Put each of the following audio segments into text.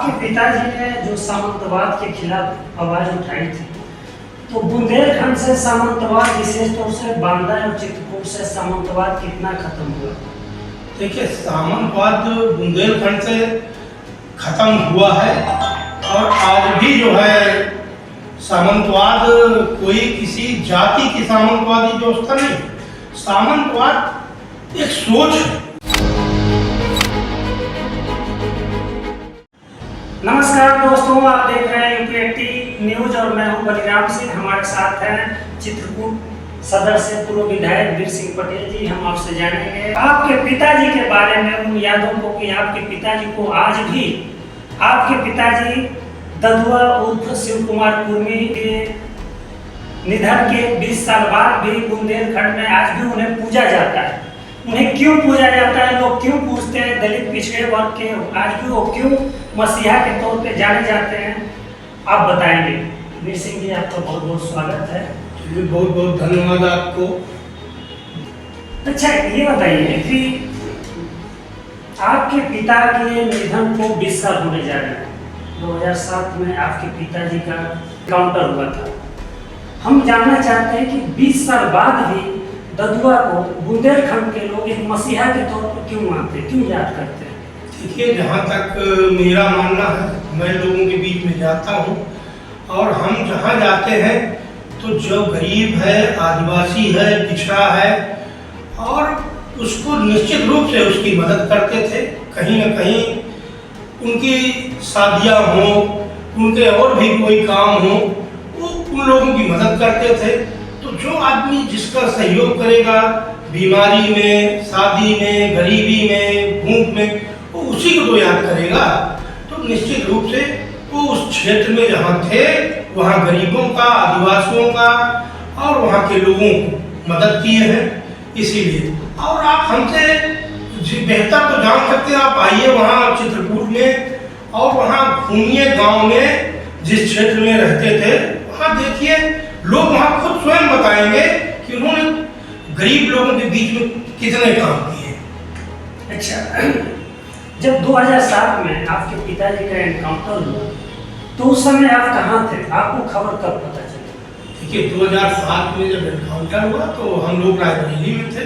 आपके पिताजी ने जो सामंतवाद के खिलाफ आवाज उठाई थी, तो बुंदेलखंड से सामंतवाद, विशेष तौर से बांदा और चित्रकूट से सामंतवाद कितना खत्म हुआ? देखिए, सामंतवाद बुंदेलखंड से खत्म हुआ है और आज भी जो है सामंतवाद कोई किसी जाति की सामंतवादी व्यवस्था नहीं, सामंतवाद एक सोच है। नमस्कार दोस्तों, आप देख रहे हैं यूपी न्यूज और मैं हूं बलिराम सिंह। हमारे साथ हैं चित्रकूट सदर से पूर्व विधायक वीर सिंह पटेल जी। हम आपसे जानेंगे आपके पिताजी के बारे में, उन यादों को कि आपके पिताजी को आज भी आपके पिताजी ददुआ उर्फ शिव कुमार कुर्मी के निधन के 20 साल बाद भी बुंदेलखंड में आज भी उन्हें पूजा जाता है। उन्हें क्यों पूजा जाता है, लोग क्यों पूछते हैं? दलित पिछड़े वर्ग के आज भी वो क्यों मसीहा के तौर पे जाने जाते हैं, आप बताएंगे। वीर सिंह जी, आपका बहुत बहुत स्वागत है। बहुत बहुत धन्यवाद आपको। अच्छा, ये बताइए कि आपके पिता के निधन को 20 साल होने जा रहे हैं। 2007 में आपके पिताजी का काउंटर हुआ था। हम जानना चाहते हैं कि 20 साल बाद भी ददुआ को बुंदेलखंड के लोग एक मसीहा के तौर पर क्यों मानते हैं, क्यों याद करते हैं? देखिए, जहाँ तक मेरा मानना है, मैं लोगों के बीच में जाता हूँ और हम जहाँ जाते हैं तो जो गरीब है, आदिवासी है, पिछड़ा है, और उसको निश्चित रूप से उसकी मदद करते थे। कहीं न कहीं उनकी शादियाँ हों, उनके और भी कोई काम हो, वो उन लोगों की मदद करते थे। तो जो आदमी जिसका सहयोग करेगा, बीमारी में, शादी में, गरीबी में, भूख में, वो उसी को तो याद करेगा। तो निश्चित रूप से वो उस क्षेत्र में जहाँ थे वहाँ गरीबों का, आदिवासियों का और वहाँ के लोगों को मदद किए हैं। इसीलिए और आप हमसे बेहतर तो जान सकते हैं, आप आइए वहाँ चित्रकूट में और वहाँ घूमिए, गांव में जिस क्षेत्र में रहते थे वहाँ देखिए, लोग वहाँ खुद स्वयं बताएंगे कि उन्होंने गरीब लोगों के बीच में कितने काम किए। अच्छा, जब 2007 में आपके पिताजी का एनकाउंटर हुआ तो उस समय आप कहाँ थे? आपको खबर कब पता चली? देखिए, 2007 में जब एनकाउंटर हुआ तो हम लोग रायबरेली में थे।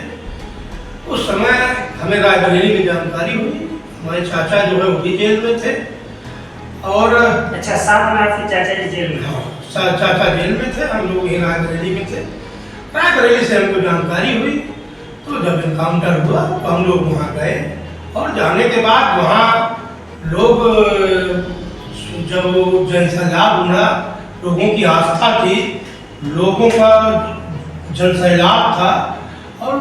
उस समय हमें रायबरेली में जानकारी हुई, हमारे चाचा जो है वो भी जेल में थे। और अच्छा, साथ में आपके चाचा जी जेल में? हाँ, चाचा जेल में थे, हम लोग यहाँ रायबरेली में थे। रायबरेली से हमको जानकारी हुई तो जब एनकाउंटर हुआ तो हम लोग वहाँ गए और जाने के बाद वहाँ लोग जब जनसैलाब उमड़ा, लोगों की आस्था थी, लोगों का जनसैलाब था और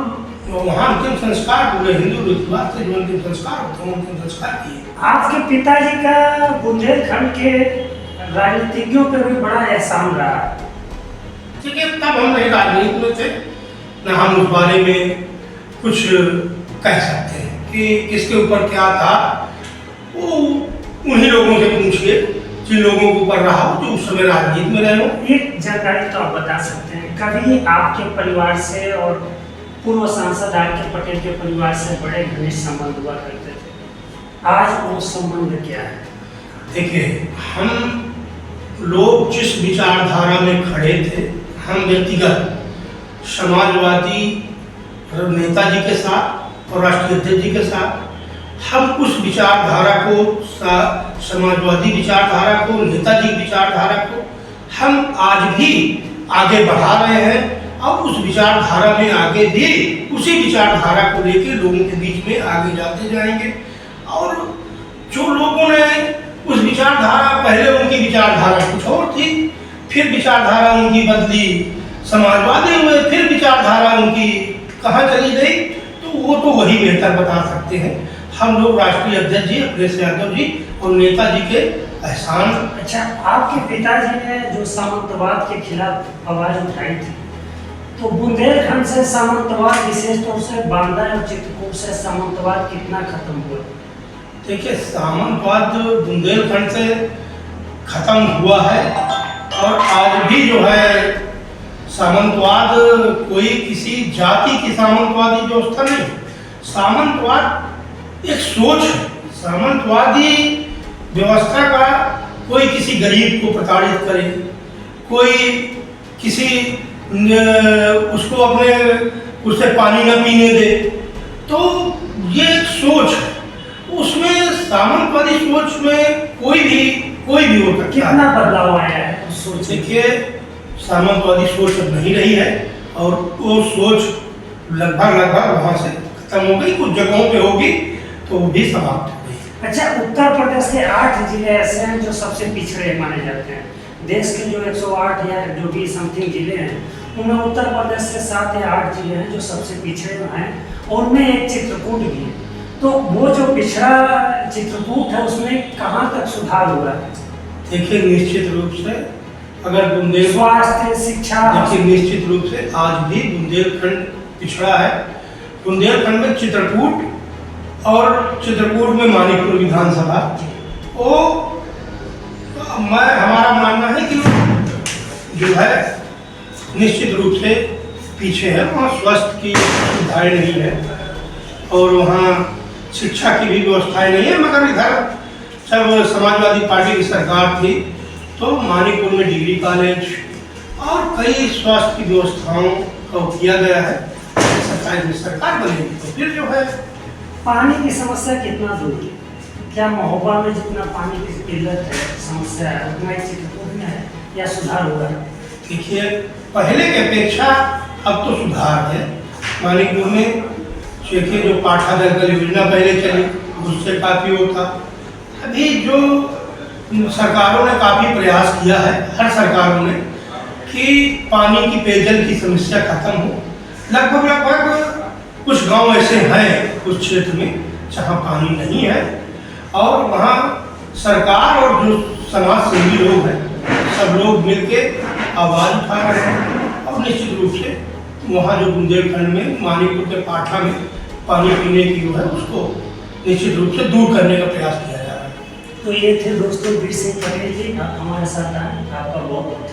वहाँ अंतिम संस्कार हुए। हिंदू रीतिवाद से जो अंतिम संस्कार होते हैं अंतिम संस्कार किए। आपके पिताजी का बुंदेलखंड के राजनीतिज्ञों पर भी बड़ा एहसान रहा। ठीक है, तब हम नहीं राजनीति में थे, न हम उस बारे में कुछ कह सकते हैं कि इसके ऊपर क्या था। वो उन्हीं लोगों से पूछिए जिन लोगों के ऊपर रहा जो उस समय राजनीति में रहे हो। एक जानकारी तो आप बता सकते हैं, कभी आपके परिवार से और पूर्व सांसद आर.के. पटेल के परिवार से बड़े घनिष्ठ संबंध हुआ करते थे, आज वो संबंध क्या है? देखिए, हम लोग जिस विचारधारा में खड़े थे, हम व्यक्तिगत समाजवादी नेताजी के साथ और राष्ट्रीय अध्यक्ष जी के साथ, हम उस विचारधारा को, समाजवादी विचारधारा को, नेताजी विचारधारा को हम आज भी आगे बढ़ा रहे हैं और उस विचारधारा में आगे भी उसी विचारधारा को लेकर लोगों के बीच में आगे जाते जाएंगे। और जो लोगों ने उस विचारधारा, पहले उनकी विचारधारा कुछ और थी, फिर विचारधारा उनकी बदली, समाजवादी हुए, फिर विचारधारा उनकी कहाँ चली गई, तो वो तो वही बेहतर बता सकते हैं। हम लोग राष्ट्रीय अध्यक्ष जी अखिलेश यादव जी और नेताजी के एहसान। अच्छा, आपके पिताजी ने जो सामंतवाद के खिलाफ आवाज उठाई थी, तो बुंदेलखंड से सामंतवाद, विशेष तौर से बांदा और चित्रकूट से सामंतवाद कितना खत्म हुआ? देखिए, सामंतवाद बुंदेलखंड से खत्म हुआ है और आज भी जो है सामंतवाद कोई किसी जाति की सामंतवादी व्यवस्था नहीं, सामंतवाद एक सोच है। सामंतवादी व्यवस्था का कोई किसी गरीब को प्रताड़ित करे, कोई किसी उसको अपने उससे पानी न पीने दे, तो ये एक सोच है। उसमें सामंतवादी सोच में कोई भी हो सकता है। कितना बदलाव आया है उस सोच में? देखिए, सामंतवादी सोच अब नहीं रही है और वो सोच लगभग वहाँ से खत्म हो गई। कुछ जगहों पे होगी तो वो भी समाप्त हो गई। अच्छा, उत्तर प्रदेश के 8 जिले ऐसे हैं जो सबसे पिछड़े माने जाते हैं। देश के जो 108 या जो भी समथिंग जिले हैं, उनमें उत्तर प्रदेश के 7 या 8 जिले हैं जो सबसे पिछड़े हैं, और उनमें एक चित्रकूट भी है। तो वो जो पिछड़ा चित्रकूट है, उसमें कहाँ तक सुधार हुआ है? देखिए, निश्चित रूप से अगर बुंदेल स्वास्थ्य, शिक्षा, देखिए निश्चित रूप से आज भी बुंदेलखंड पिछड़ा है। बुंदेलखंड में चित्रकूट और चित्रकूट में मानिकपुर विधानसभा, वो हमारा मानना है कि जो है निश्चित रूप से पीछे है। वहाँ स्वास्थ्य की सुविधाएं नहीं है और वहाँ शिक्षा की भी व्यवस्थाएं नहीं है। मगर इधर जब समाजवादी पार्टी की सरकार थी तो मानिकपुर में डिग्री कॉलेज और कई स्वास्थ्य की व्यवस्थाओं का किया गया है। सरकार बनेगी तो फिर जो है पानी की समस्या कितना दूर है? क्या महोबा में जितना पानी की किल्लत है, समस्या है, उतना ही चित्रकूट में है या सुधार हुआ है? देखिए, पहले की अपेक्षा अब तो सुधार है। मानिकपुर में देखिए, जो पाठादल का योजना पहले चली उससे काफ़ी होता। अभी जो सरकारों ने काफ़ी प्रयास किया है, हर सरकारों ने, कि पानी की पेयजल की समस्या खत्म हो। लगभग कुछ गांव ऐसे हैं कुछ क्षेत्र में जहां पानी नहीं है और वहां सरकार और जो समाज सेवी लोग हैं सब लोग मिलके आवाज उठा रहे हैं और निश्चित रूप से वहाँ जो बुंदेलखंड में मानिकपुर के पाठा में पानी पीने की जो है उसको निश्चित रूप से दूर करने का प्रयास किया जा रहा है। तो ये थे दोस्तों वीर सिंह पटेल जी, आप हमारे साथ आए, आपका बहुत बहुत